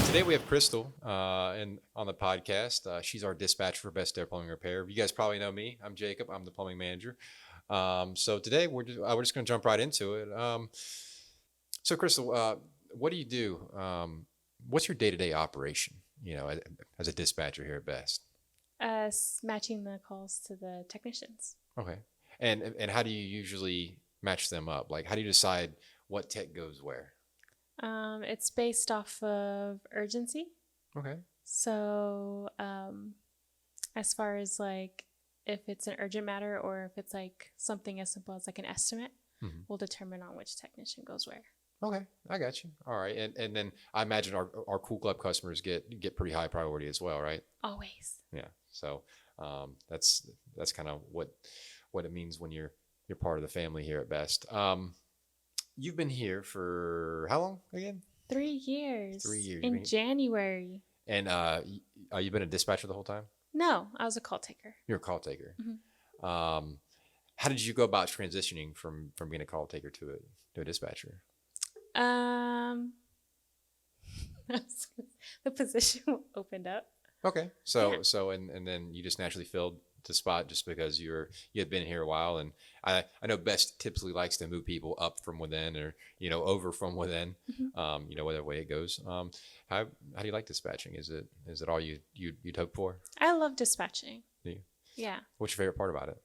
Today we have Crystal on the podcast. She's our dispatcher for Best Plumbing Repair. You guys probably know me. I'm Jacob. I'm the plumbing manager. So today we're just going to jump right into it. So Crystal, what do you do? What's your day-to-day operation? As a dispatcher here at Best. Matching the calls to the technicians. Okay. And how do you usually match them up? Like, how do you decide what tech goes where? It's based off of urgency. Okay. So, as far as like if it's an urgent matter or if it's like something as simple as like an estimate, we'll determine on which technician goes where. Okay, I got you. All right, and then I imagine our Cool Club customers get pretty high priority as well, right? Always. Yeah. So that's kind of what it means when you're part of the family here at Best. You've been here for how long again? 3 years. 3 years. In January. And you've been a dispatcher the whole time? No, I was a call taker. You're a call taker. Mm-hmm. How did you go about transitioning from being a call taker to a dispatcher? The position opened up. Okay. So and then you just naturally filled the spot just because you had been here a while, and I know Best typically likes to move people up from within or over from within, whatever way it goes. How do you like dispatching? Is it all you'd hope for? I love dispatching. Do you? Yeah. What's your favorite part about it?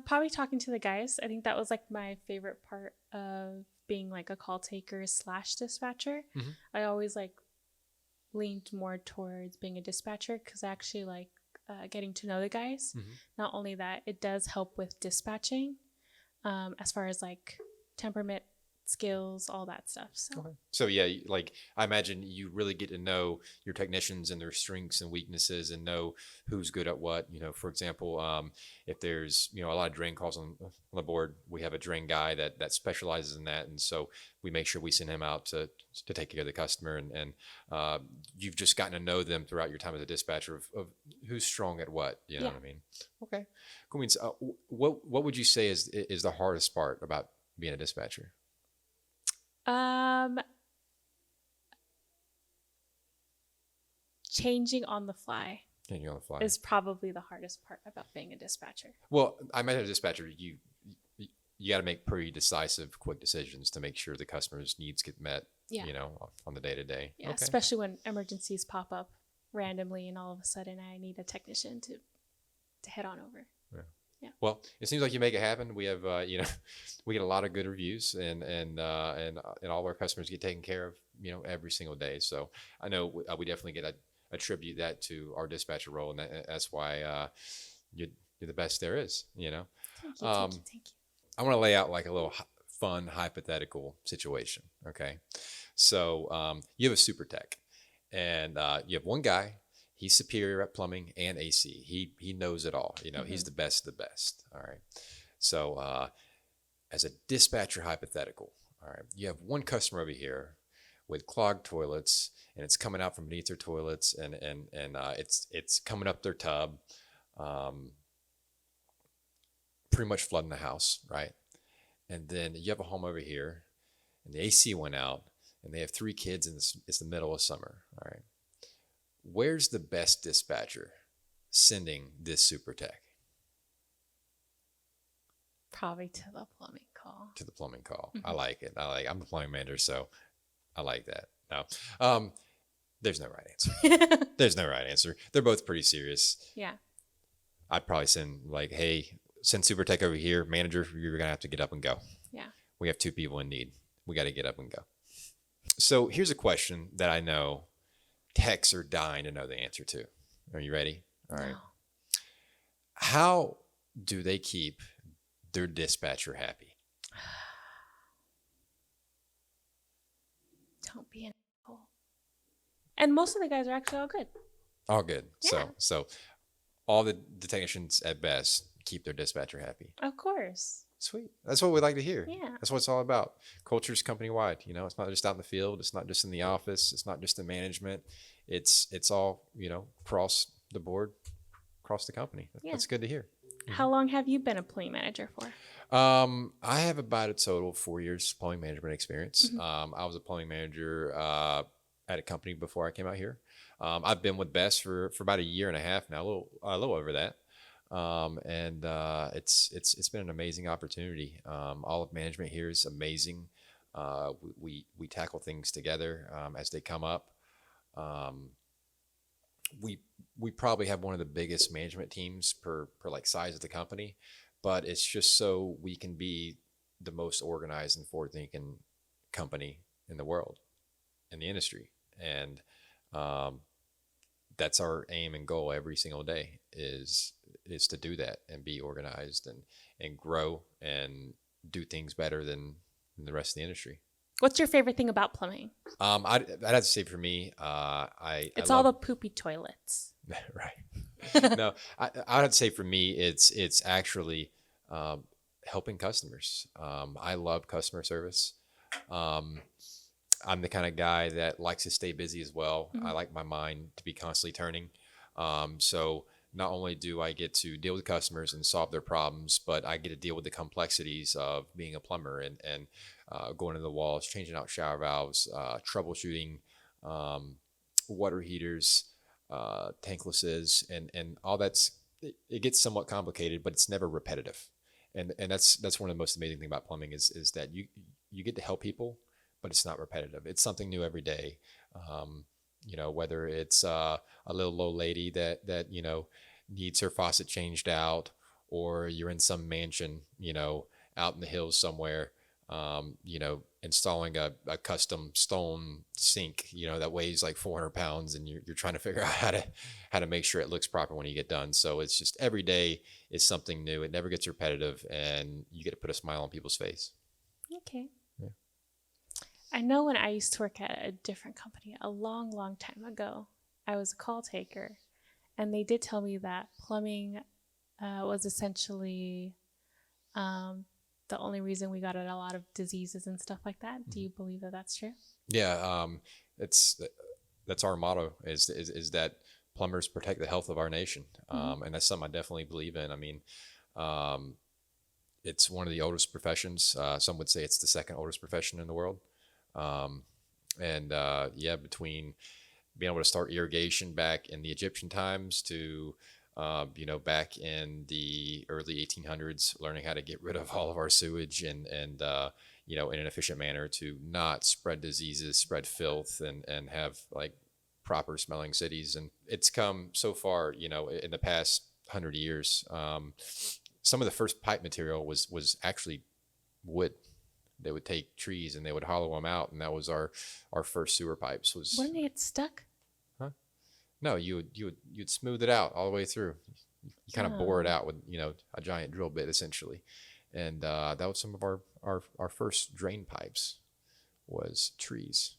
Probably talking to the guys. I think that was like my favorite part of being like a call taker / dispatcher. I always like leaned more towards being a dispatcher because I actually like getting to know the guys. Not only that, it does help with dispatching as far as like temperament, skills, all that stuff. So yeah, like I imagine you really get to know your technicians and their strengths and weaknesses and know who's good at what. For example, if there's a lot of drain calls on the board, we have a drain guy that specializes in that, and so we make sure we send him out to take care of the customer. And you've just gotten to know them throughout your time as a dispatcher of who's strong at what. You know what I mean? Okay. Cool. Means what would you say is the hardest part about being a dispatcher? Changing on the fly is probably the hardest part about being a dispatcher. Well, I imagine a dispatcher, you got to make pretty decisive, quick decisions to make sure the customer's needs get met, on the day-to-day. Yeah, okay. Especially when emergencies pop up randomly and all of a sudden I need a technician to head on over. Yeah. Well, it seems like you make it happen. We have, we get a lot of good reviews, and all of our customers get taken care of, every single day. So I know we definitely get attribute that to our dispatcher role, and that's why you're the best there is. Thank you. Thank you. I want to lay out like a little fun hypothetical situation. Okay, so you have a super tech, and you have one guy. He's superior at plumbing and AC. He knows it all. He's the best of the best. All right. So as a dispatcher hypothetical, all right, you have one customer over here with clogged toilets, and it's coming out from beneath their toilets, and it's coming up their tub, pretty much flooding the house, right? And then you have a home over here, and the AC went out, and they have 3 kids, and it's the middle of summer. All right. Where's the best dispatcher sending this super tech? Probably to the plumbing call. To the plumbing call. I like it. I'm the plumbing manager, so I like that. No, there's no right answer. There's no right answer. They're both pretty serious. Yeah. I'd probably send like, hey, send super tech over here. Manager, you're going to have to get up and go. Yeah. We have 2 people in need. We got to get up and go. So here's a question that I know techs are dying to know the answer to. Are you ready? All right. No. How do they keep their dispatcher happy? Don't be an asshole. And most of the guys are actually all good. All good. Yeah. So all the technicians at Best keep their dispatcher happy. Of course. Sweet. That's what we like to hear. Yeah. That's what it's all about. Culture's company-wide. It's not just out in the field. It's not just in the office. It's not just in management. It's all, across the board, across the company. That's good to hear. How long have you been a plumbing manager for? I have about a total of 4 years plumbing management experience. I was a plumbing manager at a company before I came out here. I've been with Best for about a year and a half now, a little over that. And it's been an amazing opportunity. All of management here is amazing. We tackle things together as they come up. Um, we probably have one of the biggest management teams per like size of the company, but it's just so we can be the most organized and forward thinking company in the world, in the industry. And um, that's our aim and goal every single day is to do that and be organized and grow and do things better than the rest of the industry. What's your favorite thing about plumbing? I'd have to say for me, It's I all love the poopy toilets. right. No, I would say for me, it's actually helping customers. I love customer service. Um, I'm the kind of guy that likes to stay busy as well. Mm-hmm. I like my mind to be constantly turning. So not only do I get to deal with customers and solve their problems, but I get to deal with the complexities of being a plumber and going to the walls, changing out shower valves, troubleshooting water heaters, tanklesses, and all that's it gets somewhat complicated, but it's never repetitive. And that's one of the most amazing thing about plumbing is that you get to help people, but it's not repetitive. It's something new every day. Whether it's a little old lady that needs her faucet changed out, or you're in some mansion, out in the hills somewhere, installing a custom stone sink, that weighs like 400 pounds, and you're trying to figure out how to make sure it looks proper when you get done. So it's just every day is something new. It never gets repetitive, and you get to put a smile on people's face. Okay. Yeah. I know when I used to work at a different company a long, long time ago, I was a call taker, and they did tell me that plumbing was essentially the only reason we got at a lot of diseases and stuff like that. Do you believe that that's true? Yeah, that's our motto is that plumbers protect the health of our nation, and that's something I definitely believe in. I mean, it's one of the oldest professions. Some would say it's the second oldest profession in the world. Between being able to start irrigation back in the Egyptian times to back in the early 1800s, learning how to get rid of all of our sewage and in an efficient manner to not spread diseases, spread filth, and have like proper smelling cities. And it's come so far, in the past 100 years. Some of the first pipe material was actually wood. They would take trees and they would hollow them out, and that was our first sewer pipes. Wouldn't they get stuck? Huh? No, you'd smooth it out all the way through. You kind of bore it out with a giant drill bit essentially, and that was some of our first drain pipes was trees,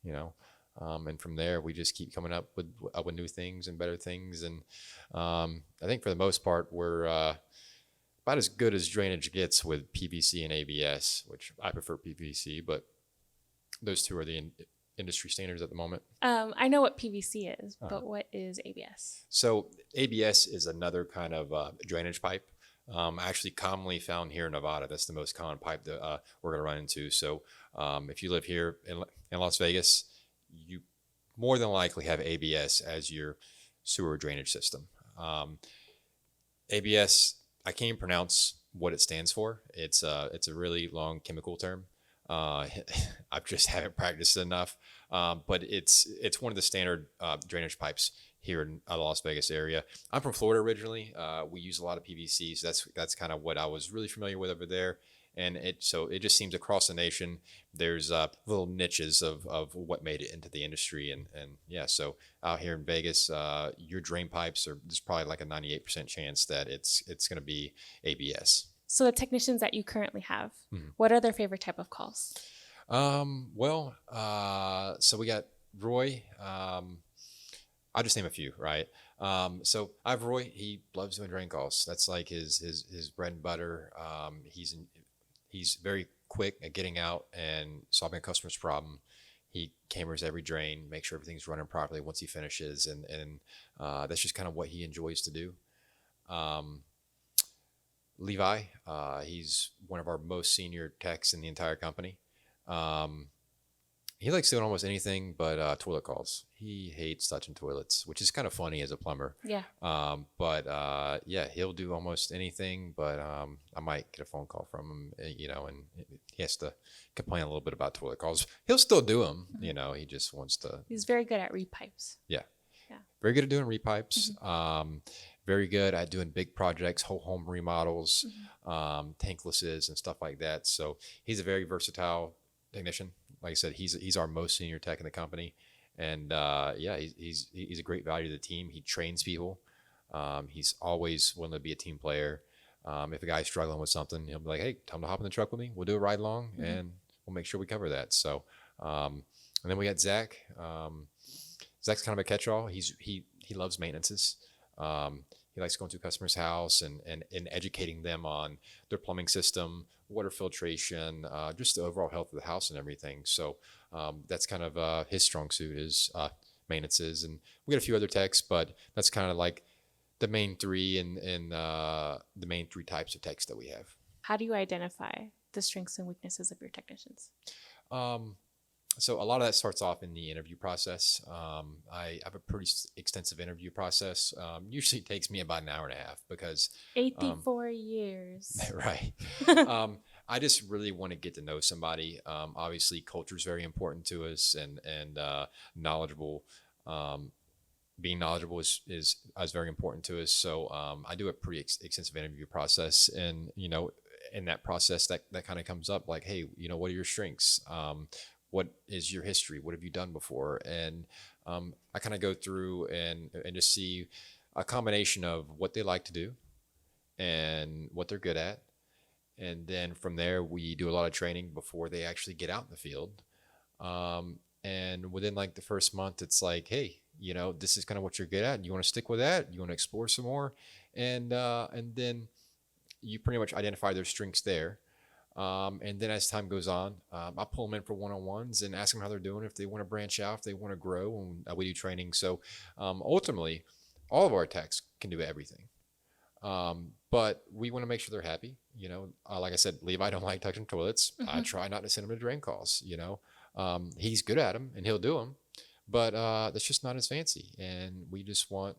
and from there we just keep coming up with new things and better things, and I think for the most part we're about as good as drainage gets with PVC and ABS, which I prefer PVC, but those two are the industry standards at the moment. I know what PVC is, but what is ABS? So ABS is another kind of drainage pipe, actually commonly found here in Nevada. That's the most common pipe that we're going to run into. So if you live here in Las Vegas, you more than likely have ABS as your sewer drainage system. ABS, I can't pronounce what it stands for. It's a really long chemical term. I just haven't practiced enough. But it's one of the standard drainage pipes here in the Las Vegas area. I'm from Florida originally. We use a lot of PVC, so that's kind of what I was really familiar with over there. And it just seems across the nation there's little niches of what made it into the industry, and yeah. So out here in Vegas, your drain pipes there's probably like a 98% chance that it's going to be ABS. So the technicians that you currently have, what are their favorite type of calls? So we got Roy. I'll just name a few, right? So I have Roy. He loves doing drain calls. That's like his bread and butter. He's very quick at getting out and solving a customer's problem. He cameras every drain, make sure everything's running properly once he finishes, and that's just kind of what he enjoys to do. Levi, he's one of our most senior techs in the entire company. He likes doing almost anything but toilet calls. He hates touching toilets, which is kind of funny as a plumber. Yeah. But yeah, he'll do almost anything. But I might get a phone call from him, and he has to complain a little bit about toilet calls. He'll still do them. He just wants to. He's very good at repipes. Yeah. Yeah. Very good at doing repipes. Very good at doing big projects, whole home remodels, tanklesses and stuff like that. So he's a very versatile technician. Like I said, he's our most senior tech in the company, and yeah, he's a great value to the team. He trains people. He's always willing to be a team player. If a guy's struggling with something, he'll be like, "Hey, time to hop in the truck with me. We'll do a ride along, and we'll make sure we cover that." So, and then we got Zach. Zach's kind of a catch-all. He loves maintenances. He likes going to a customer's house and educating them on their plumbing system, water filtration, just the overall health of the house and everything. So that's kind of his strong suit is maintenances. And we got a few other techs, but that's kind of like the main three and the main three types of techs that we have. How do you identify the strengths and weaknesses of your technicians? So a lot of that starts off in the interview process. I have a pretty extensive interview process. Usually takes me about an hour and a half because 84 years. Right. I just really want to get to know somebody. Obviously, culture is very important to us, and knowledgeable. Being knowledgeable is very important to us. So I do a pretty extensive interview process, and in that process, that kind of comes up like, hey, what are your strengths? What is your history? What have you done before? And I kind of go through and just see a combination of what they like to do and what they're good at. And then from there, we do a lot of training before they actually get out in the field. And within like the first month, it's like, hey, this is kind of what you're good at. You want to stick with that? You want to explore some more? And then you pretty much identify their strengths there. And then as time goes on, I pull them in for one-on-ones and ask them how they're doing, if they want to branch out, if they want to grow, and we do training. So ultimately, all of our techs can do everything. But we want to make sure they're happy. Like I said, Levi don't like touching toilets. I try not to send him to drain calls. He's good at them and he'll do them, but that's just not as fancy. And we just want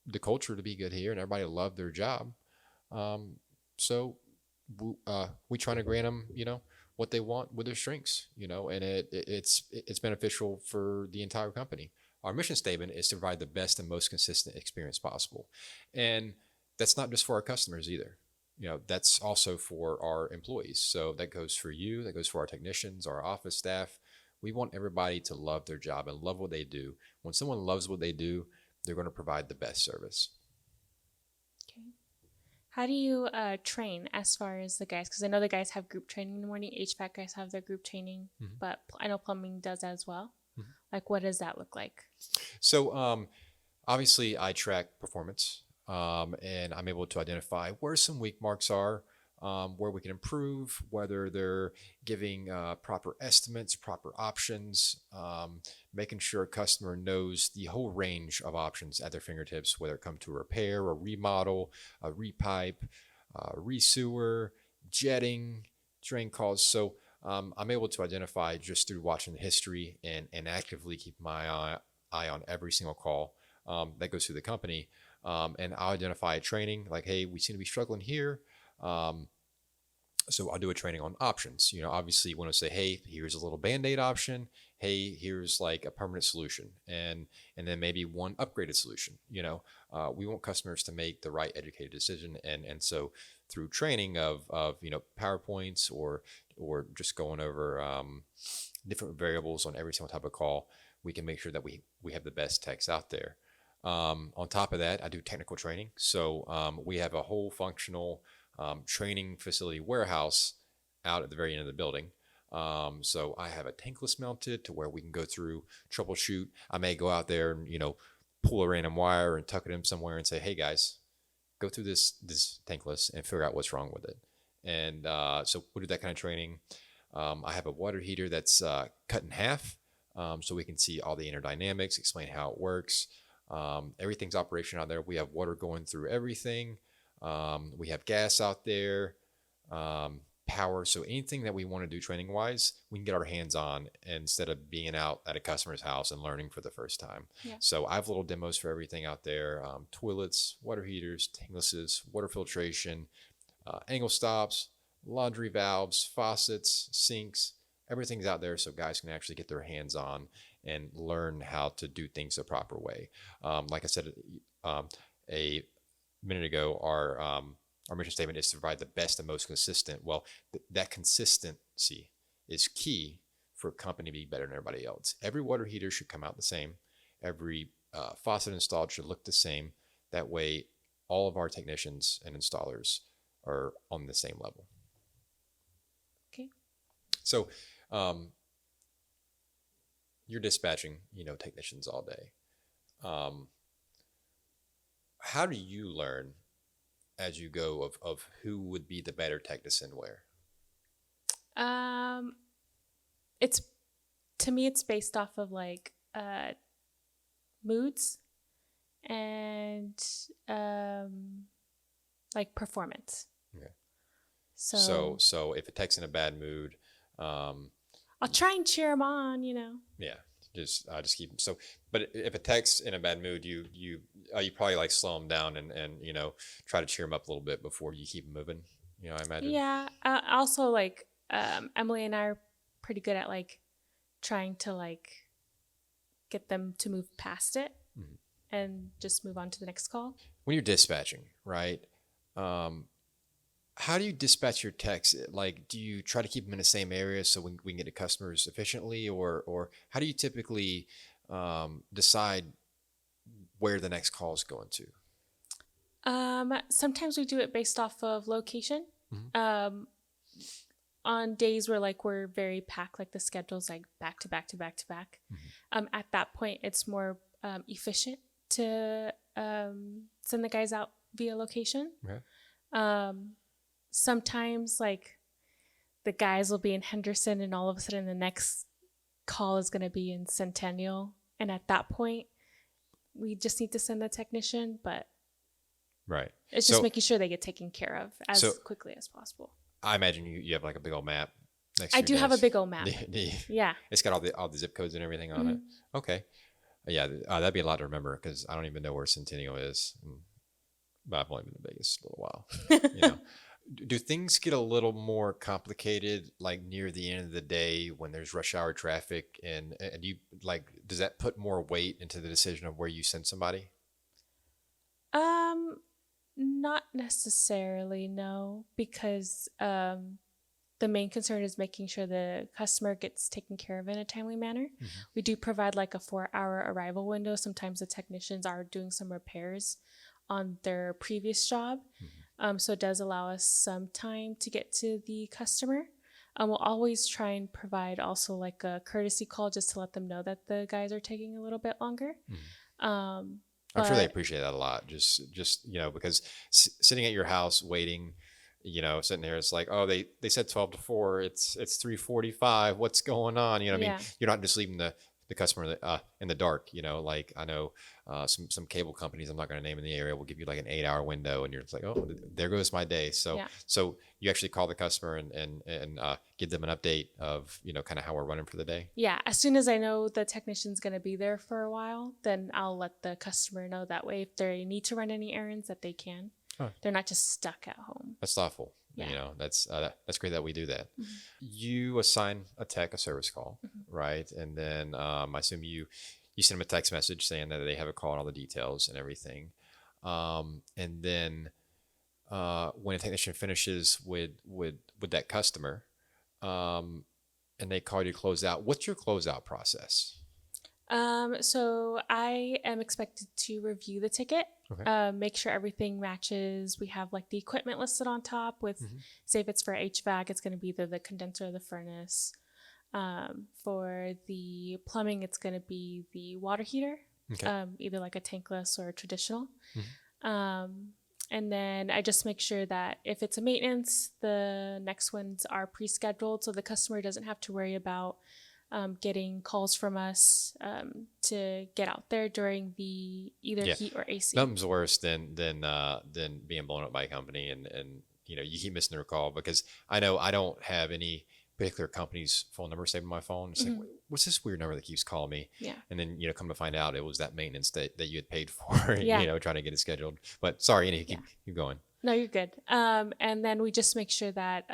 the culture to be good here and everybody to love their job. So we try to grant them, what they want with their strengths, and it's beneficial for the entire company. Our mission statement is to provide the best and most consistent experience possible. And that's not just for our customers either. That's also for our employees. So that goes for you, that goes for our technicians, our office staff. We want everybody to love their job and love what they do. When someone loves what they do, they're going to provide the best service. Okay. How do you train as far as the guys? Because I know the guys have group training in the morning. HVAC guys have their group training, but I know plumbing does as well. Like, what does that look like? So obviously, I track performance, and I'm able to identify where some weak marks are, where we can improve, whether they're giving proper estimates, proper options, making sure a customer knows the whole range of options at their fingertips, whether it comes to a repair, a remodel, a repipe, resewer, jetting, drain calls. So I'm able to identify just through watching the history and actively keep my eye on every single call that goes through the company. And I'll identify a training like, hey, we seem to be struggling here. So I'll do a training on options. Obviously you want to say, hey, here's a little Band-Aid option. Hey, here's like a permanent solution, and then maybe one upgraded solution. We want customers to make the right educated decision. And so through training of PowerPoints or just going over different variables on every single type of call, we can make sure that we have the best techs out there. On top of that, I do technical training. So we have a whole functional training facility warehouse out at the very end of the building. So I have a tankless mounted to where we can go through, troubleshoot. I may go out there and, pull a random wire and tuck it in somewhere and say, hey guys, go through this tankless and figure out what's wrong with it. And so we do that kind of training. I have a water heater that's cut in half, so we can see all the inner dynamics, explain how it works. Everything's operational out there. We have water going through everything. We have gas out there, power power. So anything that we want to do training wise, we can get our hands on instead of being out at a customer's house and learning for the first time. Yeah. So I have little demos for everything out there: toilets, water heaters, tanklesses, water filtration, angle stops, laundry valves, faucets, sinks. Everything's out there so guys can actually get their hands on and learn how to do things the proper way. Like I said a minute ago, our mission statement is to provide the best and most consistent. Well, that consistency is key for a company to be better than everybody else. Every water heater should come out the same. Every faucet installed should look the same. That way, all of our technicians and installers are on the same level. Okay. So, you're dispatching, technicians all day. How do you learn as you go of who would be the better technician where? It's, to me, it's based off of like moods and like performance. Okay. So So if a tech's in a bad mood, I'll try and cheer him on, yeah, just keep them. So, but if a tech's in a bad mood, you probably like slow them down and try to cheer them up a little bit before you keep them moving. I imagine. Yeah. Also, like Emily and I are pretty good at like trying to like get them to move past it and just move on to the next call. When you're dispatching, right? How do you dispatch your techs? Like, do you try to keep them in the same area so we can get to customers efficiently, or how do you typically decide where the next call is going to? Sometimes we do it based off of location. Mm-hmm. On days where like we're very packed, like the schedule's like back to back to back to back. At that point, it's more efficient to send the guys out via location. Okay. Sometimes like the guys will be in Henderson and all of a sudden the next call is going to be in Centennial. And at that point, we just need to send the technician, but right. It's just making sure they get taken care of as quickly as possible. I imagine you have like a big old map next to I your do have a desk. big old map. Yeah. It's got all the zip codes and everything on it. Okay. Yeah, that'd be a lot to remember because I don't even know where Centennial is. But I've only been to Vegas a little while. Do things get a little more complicated like near the end of the day when there's rush hour traffic and you like, does that put more weight into the decision of where you send somebody? Not necessarily, no, because the main concern is making sure the customer gets taken care of in a timely manner. We do provide like a 4-hour arrival window. Sometimes the technicians are doing some repairs on their previous job. So it does allow us some time to get to the customer. We'll always try and provide also like a courtesy call just to let them know that the guys are taking a little bit longer. I'm sure they appreciate that a lot. Just because sitting at your house waiting, sitting there, it's like, oh, they said 12 to 4. It's 3:45. What's going on? I mean, you're not just leaving the customer in the dark. Like I know some cable companies, I'm not going to name in the area, will give you like an 8-hour window, and you're just like, oh, there goes my day. So you actually call the customer and give them an update of kind of how we're running for the day. Yeah, as soon as I know the technician's going to be there for a while, then I'll let the customer know. That way, if they need to run any errands, that they can. They're not just stuck at home. That's thoughtful. Yeah. That's great that we do that. You assign a tech a service call, right? And then I assume you send them a text message saying that they have a call and all the details and everything. And then when a technician finishes with that customer, and they call you to close out, what's your closeout process? So I am expected to review the ticket, make sure everything matches. We have like the equipment listed on top with, say if it's for HVAC, it's going to be the condenser of the furnace. For the plumbing, it's going to be the water heater, either like a tankless or a traditional. And then I just make sure that if it's a maintenance, the next ones are pre-scheduled so the customer doesn't have to worry about getting calls from us to get out there during the either heat or AC. Nothing's worse than being blown up by a company and you keep missing their call, because I know I don't have any particular company's phone number saved on my phone. It's like, what's this weird number that keeps calling me? Yeah. And then, come to find out it was that maintenance that you had paid for, Yeah. trying to get it scheduled. But sorry, keep going. No, you're good. And then we just make sure that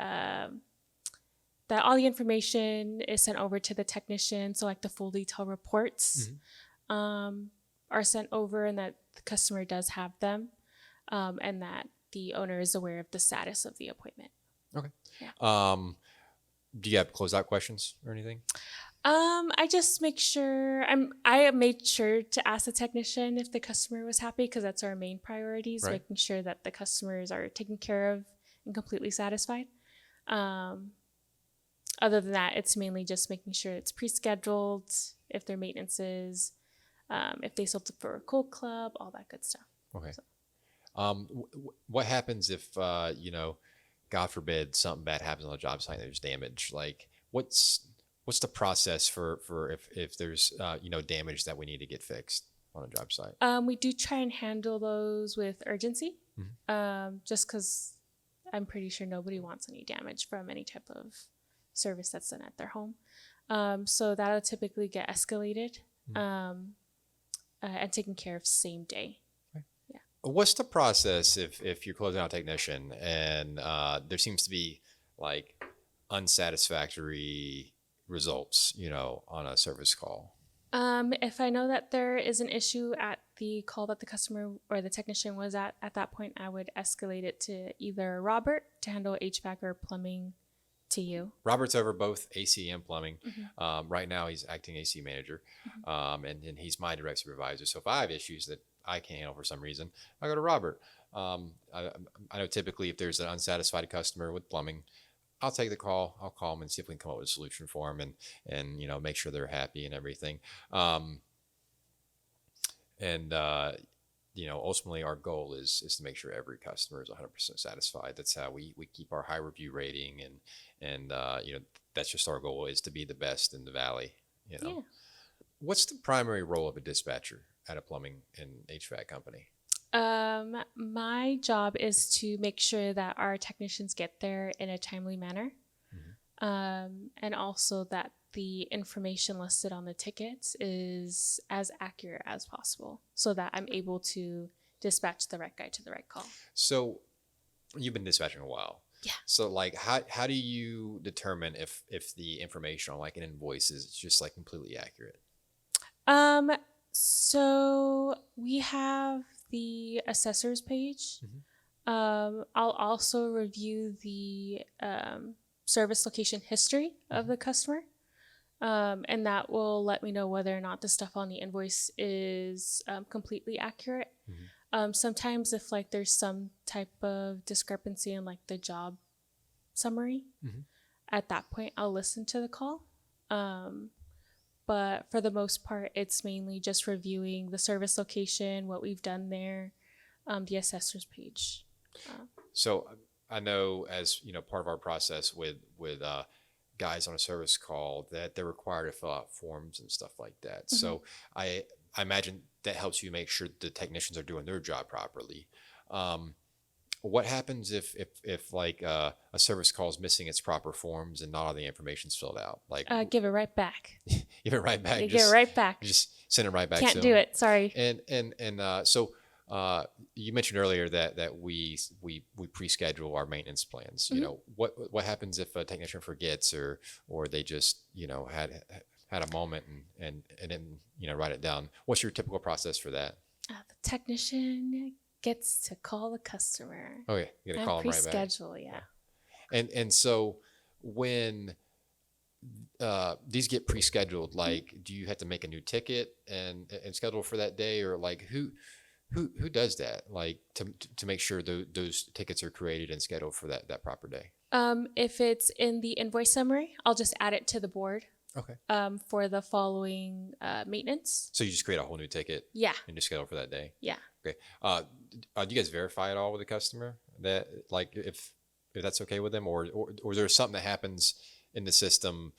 that all the information is sent over to the technician. So like the full detail reports are sent over, and that the customer does have them, and that the owner is aware of the status of the appointment. Okay. Yeah. Do you have closeout questions or anything? I just make sure I made sure to ask the technician if the customer was happy, because that's our main priorities, Right. making sure that the customers are taken care of and completely satisfied. Other than that, it's mainly just making sure it's pre-scheduled, if their maintenance is, if they sold for a cold club, all that good stuff. Okay. So. What happens if, God forbid, something bad happens on the job site and there's damage? Like, what's the process for if there's, damage that we need to get fixed on a job site? We do try and handle those with urgency, just because I'm pretty sure nobody wants any damage from any type of service that's done at their home. So that'll typically get escalated and taken care of same day. Okay. Yeah. What's the process if you're closing out a technician and there seems to be like unsatisfactory results, on a service call? If I know that there is an issue at the call that the customer or the technician was at that point, I would escalate it to either Robert to handle HVAC or plumbing to you. Robert's over both AC and plumbing. Right now he's acting AC manager, and he's my direct supervisor. So if I have issues that I can't handle for some reason, I go to Robert. I know typically if there's an unsatisfied customer with plumbing, I'll take the call. I'll call them and see if we can come up with a solution for them, and make sure they're happy and everything. Ultimately our goal is to make sure every customer is 100% satisfied. That's how we keep our high review rating, and that's just our goal, is to be the best in the valley. Yeah. What's the primary role of a dispatcher at a plumbing and HVAC company? My job is to make sure that our technicians get there in a timely manner, and also that the information listed on the tickets is as accurate as possible, so that I'm able to dispatch the right guy to the right call. So you've been dispatching a while. Yeah. So like, how do you determine if the information on like an invoice is just like completely accurate? So we have the assessors page. I'll also review the service location history of the customer, and that will let me know whether or not the stuff on the invoice is completely accurate. Sometimes if like there's some type of discrepancy in like the job summary, at that point I'll listen to the call. But for the most part, it's mainly just reviewing the service location, what we've done there, the assessor's page. So I know, as part of our process with guys on a service call, that they're required to fill out forms and stuff like that. So I imagine that helps you make sure the technicians are doing their job properly. What happens if like a service call is missing its proper forms and not all the information's filled out? Like, give it right back. Give it right back. Give it right back. Just send it right back. Can't do it. Sorry. So you mentioned earlier that we pre-schedule our maintenance plans. What happens if a technician forgets or they just had a moment and didn't write it down? What's your typical process for that? The technician gets to call the customer. Okay, you gotta call them right back. Pre-schedule, yeah. And so when these get pre-scheduled, like, do you have to make a new ticket and schedule for that day, or like who does that, like to make sure those tickets are created and scheduled for that proper day? If it's in the invoice summary, I'll just add it to the board. Okay. For the following maintenance. So you just create a whole new ticket. Yeah. And just schedule for that day. Yeah. Okay. Do you guys verify it all with the customer, that like if that's okay with them, or is there something that happens in the system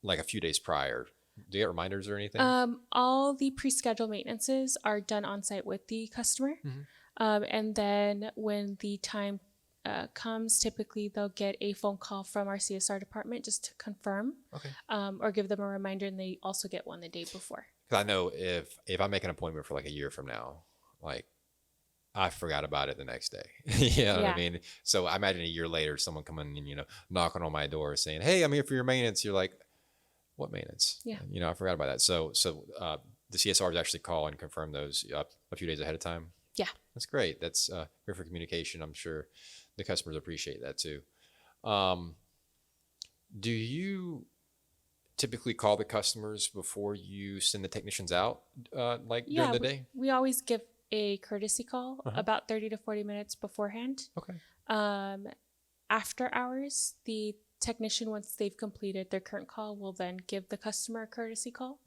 like a few days prior? Do you get reminders or anything? All the pre-scheduled maintenances are done on site with the customer. And then when the time comes, typically they'll get a phone call from our CSR department just to confirm, or give them a reminder, and they also get one the day before. 'Cause I know if I make an appointment for like a year from now, like I forgot about it the next day. You know what I mean? So I imagine a year later, someone coming and, knocking on my door saying, "Hey, I'm here for your maintenance." You're like, "What maintenance?" Yeah. I forgot about that. So the CSRs actually call and confirm those a few days ahead of time. Yeah. That's great. That's great for communication. I'm sure the customers appreciate that too. Do you typically call the customers before you send the technicians out, during the day? We always give a courtesy call about 30 to 40 minutes beforehand. Okay. After hours, the technician, once they've completed their current call, will then give the customer a courtesy call.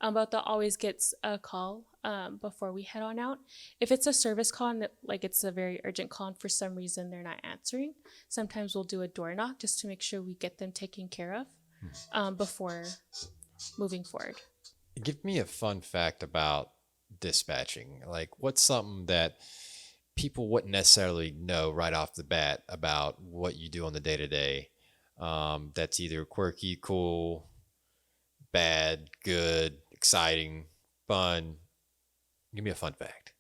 But they'll always get a call before we head on out. If it's a service call and it's a very urgent call and for some reason they're not answering, sometimes we'll do a door knock just to make sure we get them taken care of before moving forward. Give me a fun fact about dispatching. Like, what's something that people wouldn't necessarily know right off the bat about what you do on the day to day? That's either quirky, cool, bad, good, exciting, fun. Give me a fun fact.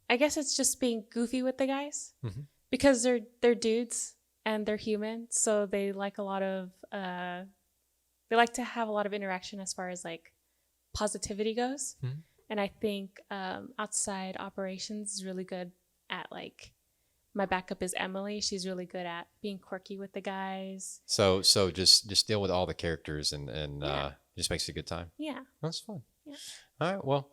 I guess it's just being goofy with the guys because they're dudes and they're human, so they like a lot of they like to have a lot of interaction as far as like positivity goes. And I think outside operations is really good at my backup is Emily. She's really good at being quirky with the guys. So just deal with all the characters and it just makes it a good time. Yeah. That's fun. Yeah. All right. Well,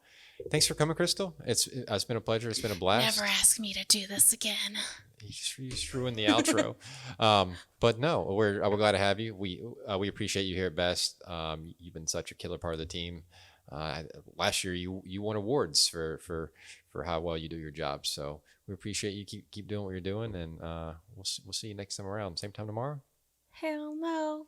thanks for coming, Crystal. It's been a pleasure. It's been a blast. Never ask me to do this again. You just ruined the outro. But no, we're glad to have you. We appreciate you here at Best. You've been such a killer part of the team. Last year you won awards for how well you do your job. So we appreciate you. Keep doing what you're doing, and we'll see you next time around. Same time tomorrow. Hell no.